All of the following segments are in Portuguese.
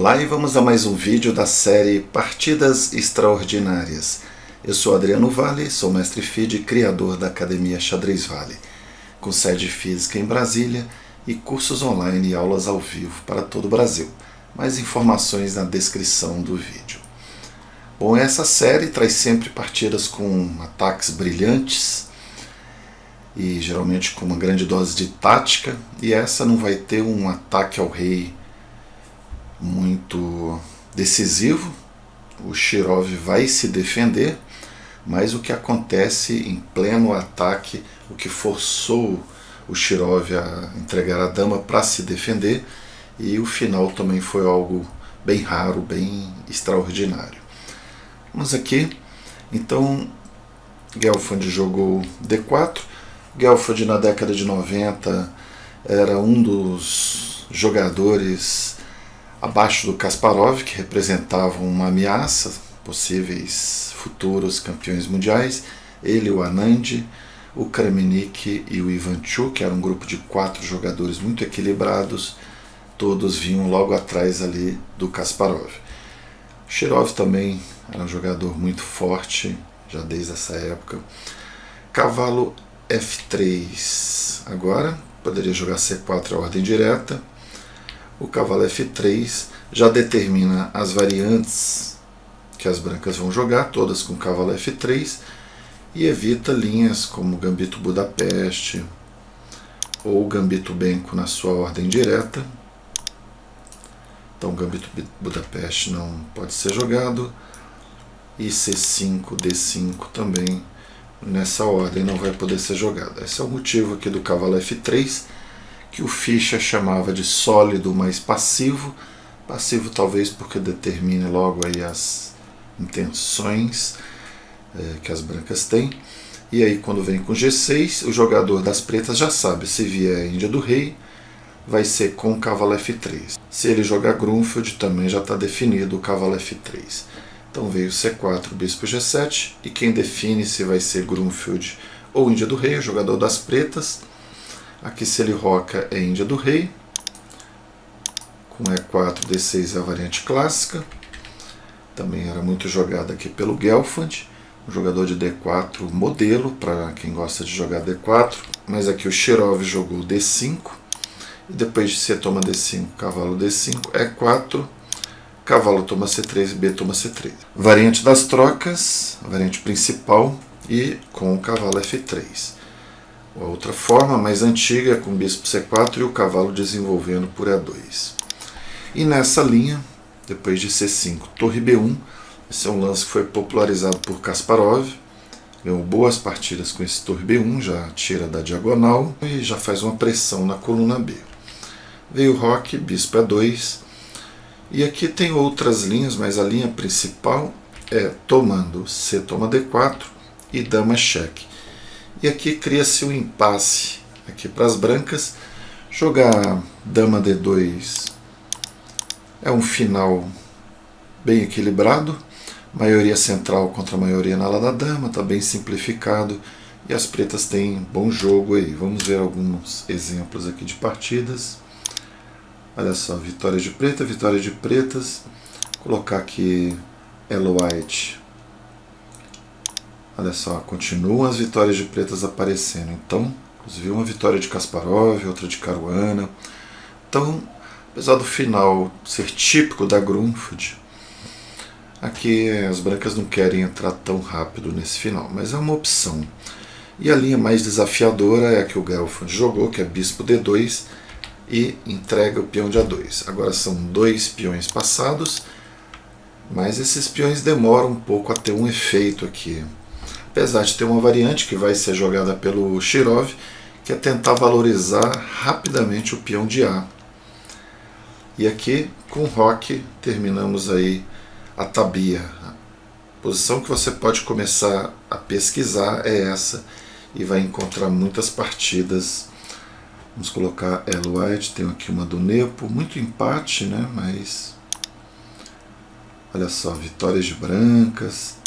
Olá e vamos a mais um vídeo da série Partidas Extraordinárias. Eu sou Adriano Vale, sou mestre FIDE e criador da Academia Xadrez Vale, com sede física em Brasília e cursos online e aulas ao vivo para todo o Brasil. Mais informações na descrição do vídeo. Bom, essa série traz sempre partidas com ataques brilhantes e geralmente com uma grande dose de tática, e essa não vai ter um ataque ao rei muito decisivo. O Shirov vai se defender, mas o que acontece em pleno ataque, o que forçou o Shirov a entregar a dama para se defender, e o final também foi algo bem raro, bem extraordinário. Vamos aqui, então Gelfand jogou D4. Gelfand na década de 90 era um dos jogadores abaixo do Kasparov, que representavam uma ameaça, possíveis futuros campeões mundiais. Ele, o Anand, o Kramnik e o Ivanchuk, que era um grupo de 4 jogadores muito equilibrados, todos vinham logo atrás ali do Kasparov. Shirov também era um jogador muito forte, já desde essa época. Cavalo F3, agora poderia jogar C4 a ordem direta. O cavalo F3 já determina as variantes que as brancas vão jogar, todas com cavalo F3, e evita linhas como Gambito Budapeste ou Gambito Benko na sua ordem direta. Então Gambito Budapeste não pode ser jogado, e C5, D5 também nessa ordem não vai poder ser jogado. Esse é o motivo aqui do cavalo F3, que o Fischer chamava de sólido, mas passivo. Passivo talvez porque determine logo aí as intenções que as brancas têm. E aí quando vem com G6, o jogador das pretas já sabe, se vier Índia do Rei, vai ser com o cavalo F3. Se ele jogar Grunfeld, também já está definido o cavalo F3. Então veio C4, bispo G7, e quem define se vai ser Grunfeld ou Índia do Rei, o jogador das pretas. Aqui se ele roca é Índia do Rei, com E4, D6 é a variante clássica. Também era muito jogada aqui pelo Gelfand, um jogador de D4 modelo, para quem gosta de jogar D4. Mas aqui o Shirov jogou D5, e depois de C toma D5, cavalo D5, E4, cavalo toma C3, B toma C3. Variante das trocas, a variante principal, e com o cavalo F3. A outra forma, mais antiga, com o bispo C4 e o cavalo desenvolvendo por E2. E nessa linha, depois de C5, torre B1, esse é um lance que foi popularizado por Kasparov, ganhou boas partidas com esse torre B1, já tira da diagonal e já faz uma pressão na coluna B. Veio o roque, bispo E2, e aqui tem outras linhas, mas a linha principal é tomando C toma D4 e dama cheque. E aqui cria-se um impasse aqui para as brancas. Jogar dama D2 é um final bem equilibrado. Maioria central contra a maioria na ala da dama, está bem simplificado. E as pretas têm bom jogo aí. Vamos ver alguns exemplos aqui de partidas. Olha só, vitória de preta, vitória de pretas. Vou colocar aqui Elo White. Olha só, continuam as vitórias de pretas aparecendo. Então, inclusive uma vitória de Kasparov, outra de Caruana. Então, apesar do final ser típico da Grunfeld, aqui as brancas não querem entrar tão rápido nesse final, mas é uma opção. E a linha mais desafiadora é a que o Gelfand jogou, que é bispo D2, e entrega o peão de A2. Agora são 2 peões passados, mas esses peões demoram um pouco a ter um efeito aqui. Apesar de ter uma variante que vai ser jogada pelo Shirov, que é tentar valorizar rapidamente o peão de A. E aqui, com o roque, terminamos aí a tabia. A posição que você pode começar a pesquisar é essa, e vai encontrar muitas partidas. Vamos colocar Elo White, tem aqui uma do Nepo, muito empate, né? Mas olha só, vitórias de brancas,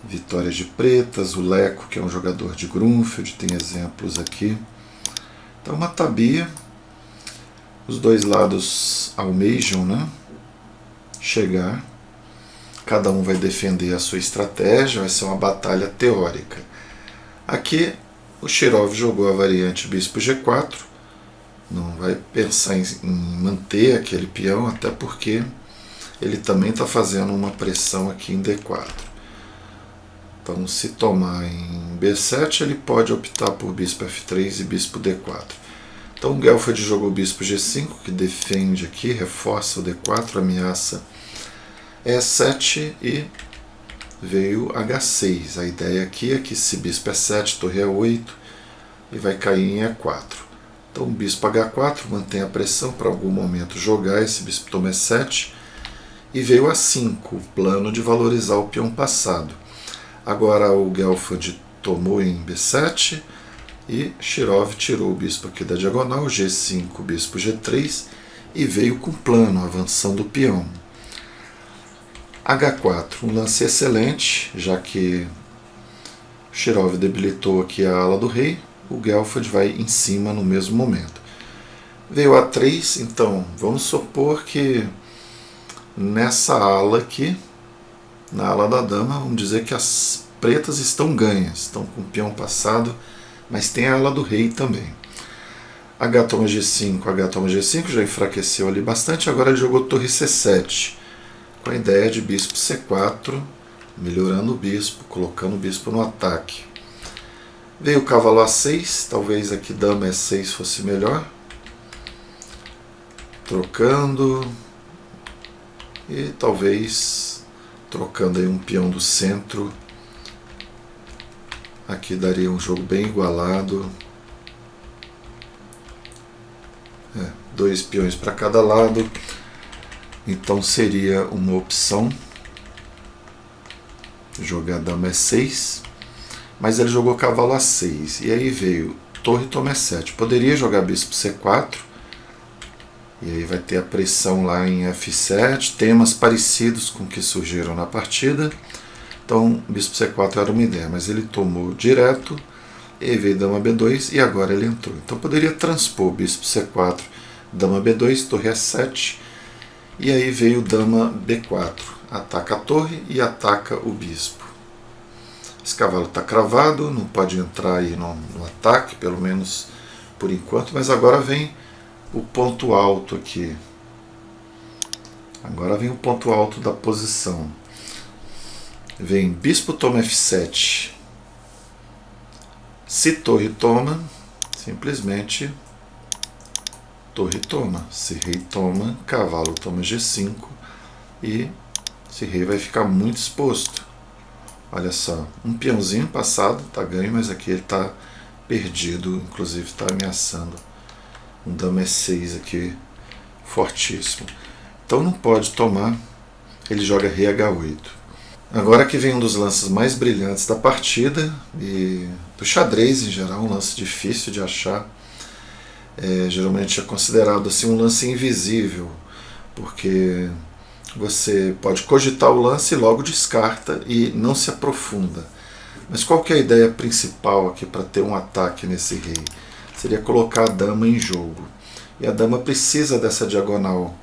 vitórias de pretas, o Leco, que é um jogador de Grunfeld, tem exemplos aqui. Então uma tabia, os dois lados almejam, né? chegar. Cada um vai defender a sua estratégia, vai ser uma batalha teórica. Aqui o Shirov jogou a variante bispo G4, não vai pensar em manter aquele peão, até porque ele também está fazendo uma pressão aqui em D4. Então, se tomar em B7, ele pode optar por bispo F3 e bispo D4. Então, o Gelfand jogou bispo G5, que defende aqui, reforça o D4, ameaça E7 e veio H6. A ideia aqui é que se bispo E7, torre E8 e vai cair em E4. Então, bispo H4 mantém a pressão para algum momento jogar esse bispo toma E7 e veio A5, o plano de valorizar o peão passado. Agora o Gelfand tomou em B7 e Shirov tirou o bispo aqui da diagonal, G5, bispo G3 e veio com plano, avançando o peão. H4, um lance excelente, já que Shirov debilitou aqui a ala do rei, o Gelfand vai em cima no mesmo momento. Veio A3, então vamos supor que nessa ala aqui, na ala da dama, vamos dizer que as pretas estão ganhas, estão com o peão passado, mas tem a ala do rei também. H toma G5, H toma G5, já enfraqueceu ali bastante, agora ele jogou torre C7, com a ideia de bispo C4, melhorando o bispo, colocando o bispo no ataque. Veio o cavalo A6, talvez aqui dama E6 fosse melhor. Trocando, e talvez trocando aí um peão do centro. Aqui daria um jogo bem igualado. Dois peões para cada lado. Então seria uma opção jogar dama E6. Mas ele jogou cavalo A6. E aí veio torre toma E7. Poderia jogar bispo C4. E aí vai ter a pressão lá em F7. Temas parecidos com o que surgiram na partida. Então bispo C4 era uma ideia. Mas ele tomou direto. E aí veio dama B2 e agora ele entrou. Então poderia transpor bispo C4, dama B2, torre E7. E aí veio dama B4. Ataca a torre e ataca o bispo. Esse cavalo está cravado, não pode entrar aí no ataque, pelo menos por enquanto, mas agora vem o ponto alto aqui. Agora vem o ponto alto da posição. Vem bispo toma F7. Se torre toma, simplesmente torre toma. Se rei toma, cavalo toma G5 e esse rei vai ficar muito exposto. Olha só, um peãozinho passado está ganho, mas aqui ele está perdido, inclusive está ameaçando um dama E6 aqui, fortíssimo. Então não pode tomar, ele joga rei H8. Agora que vem um dos lances mais brilhantes da partida, e do xadrez em geral, um lance difícil de achar. Geralmente é considerado assim um lance invisível, porque você pode cogitar o lance e logo descarta e não se aprofunda. Mas qual que é a ideia principal aqui para ter um ataque nesse rei? Seria colocar a dama em jogo. E a dama precisa dessa diagonal.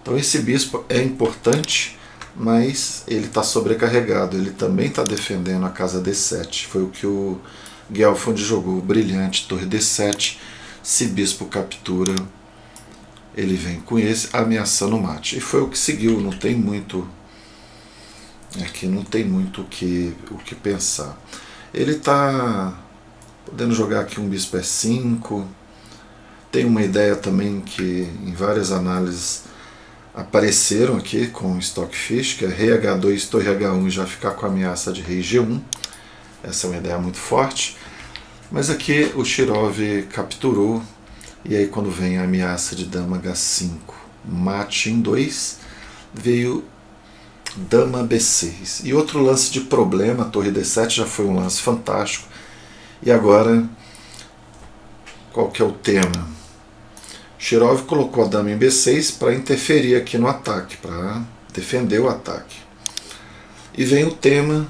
Então esse bispo é importante, mas ele está sobrecarregado. Ele também está defendendo a casa D7. Foi o que o Gelfand jogou, brilhante, torre D7. Se bispo captura, ele vem com esse ameaçando o mate. E foi o que seguiu, não tem muito. Aqui não tem muito o que pensar. Ele está podendo jogar aqui um bispo E5. Tem uma ideia também que em várias análises apareceram aqui com o Stockfish, que é rei H2, torre H1 e já ficar com a ameaça de rei G1. Essa é uma ideia muito forte. Mas aqui o Shirov capturou. E aí quando vem a ameaça de dama H5, mate em 2, veio dama B6. E outro lance de problema, torre D7 já foi um lance fantástico. E agora, qual que é o tema? Shirov colocou a dama em B6 para interferir aqui no ataque, para defender o ataque. E vem o tema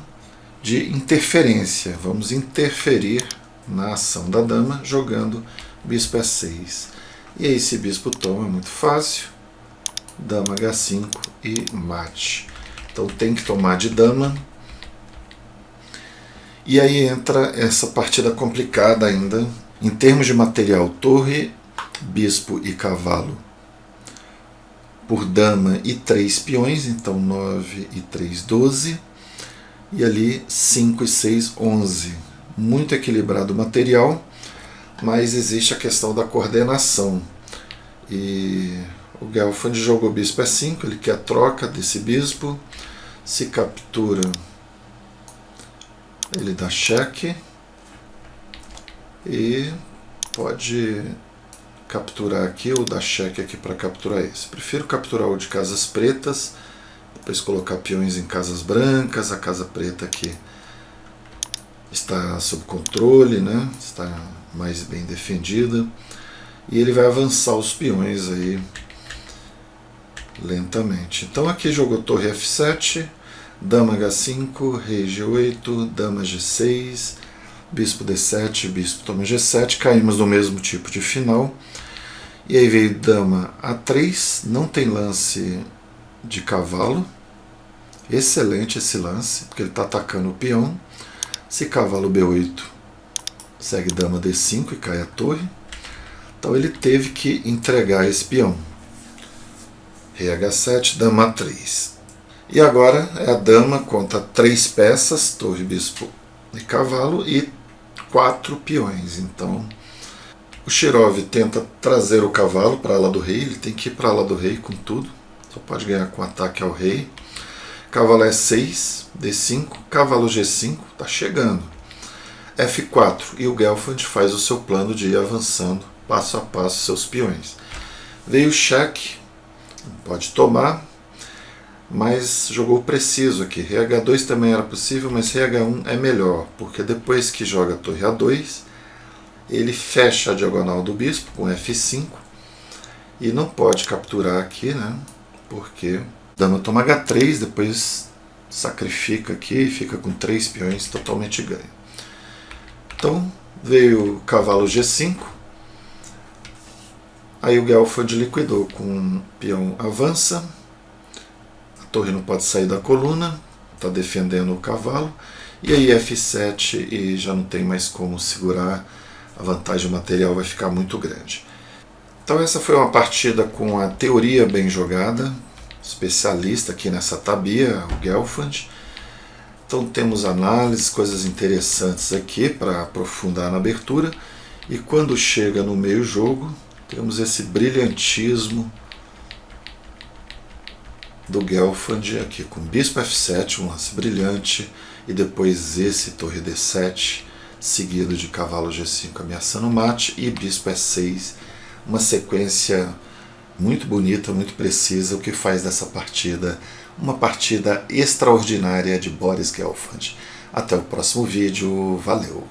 de interferência. Vamos interferir na ação da dama jogando bispo E6. E aí esse bispo toma, é muito fácil. dama H5 e mate. Então tem que tomar de dama. E aí entra essa partida complicada ainda. Em termos de material, torre, bispo e cavalo por dama e 3 peões, então 9 e 3, 12. E ali 5 e 6, 11. Muito equilibrado o material, mas existe a questão da coordenação. E o Gelfand jogou bispo E5, ele quer a troca desse bispo. Se captura, ele dá cheque e pode capturar aqui ou dar cheque aqui para capturar esse. Prefiro capturar o de casas pretas, depois colocar peões em casas brancas. A casa preta aqui está sob controle, né? Está mais bem defendida. E ele vai avançar os peões aí lentamente. Então aqui jogou torre F7, dama H5, rei G8, dama G6, bispo D7, bispo toma G7, caímos no mesmo tipo de final. E aí veio dama A3, não tem lance de cavalo. Excelente esse lance, porque ele está atacando o peão. Se cavalo B8, segue dama D5 e cai a torre. Então ele teve que entregar esse peão. Rei H7, dama A3. E agora é a dama contra 3 peças, torre, bispo e cavalo, e 4 peões. Então o Shirov tenta trazer o cavalo para a ala do rei, ele tem que ir para a ala do rei com tudo, só pode ganhar com ataque ao rei. Cavalo E6, D5, cavalo G5, está chegando. F4, e o Gelfand faz o seu plano de ir avançando passo a passo seus peões. Veio o cheque, pode tomar, mas jogou preciso aqui. Rei H2 também era possível, mas Rei H1 é melhor, porque depois que joga a torre A2, ele fecha a diagonal do bispo com F5 e não pode capturar aqui, né? Porque dama toma H3, depois sacrifica aqui e fica com 3 peões totalmente ganho. Então veio o cavalo G5, aí o Gelfand liquidou com um peão avança, a torre não pode sair da coluna, está defendendo o cavalo, e aí F7 e já não tem mais como segurar, a vantagem material vai ficar muito grande. Então essa foi uma partida com a teoria bem jogada, especialista aqui nessa tabia, o Gelfand. Então temos análises, coisas interessantes aqui para aprofundar na abertura, e quando chega no meio jogo, temos esse brilhantismo do Gelfand aqui com bispo F7, um lance brilhante, e depois esse torre D7, seguido de cavalo G5 ameaçando o mate, e bispo E6, uma sequência muito bonita, muito precisa, o que faz dessa partida uma partida extraordinária de Boris Gelfand. Até o próximo vídeo, valeu!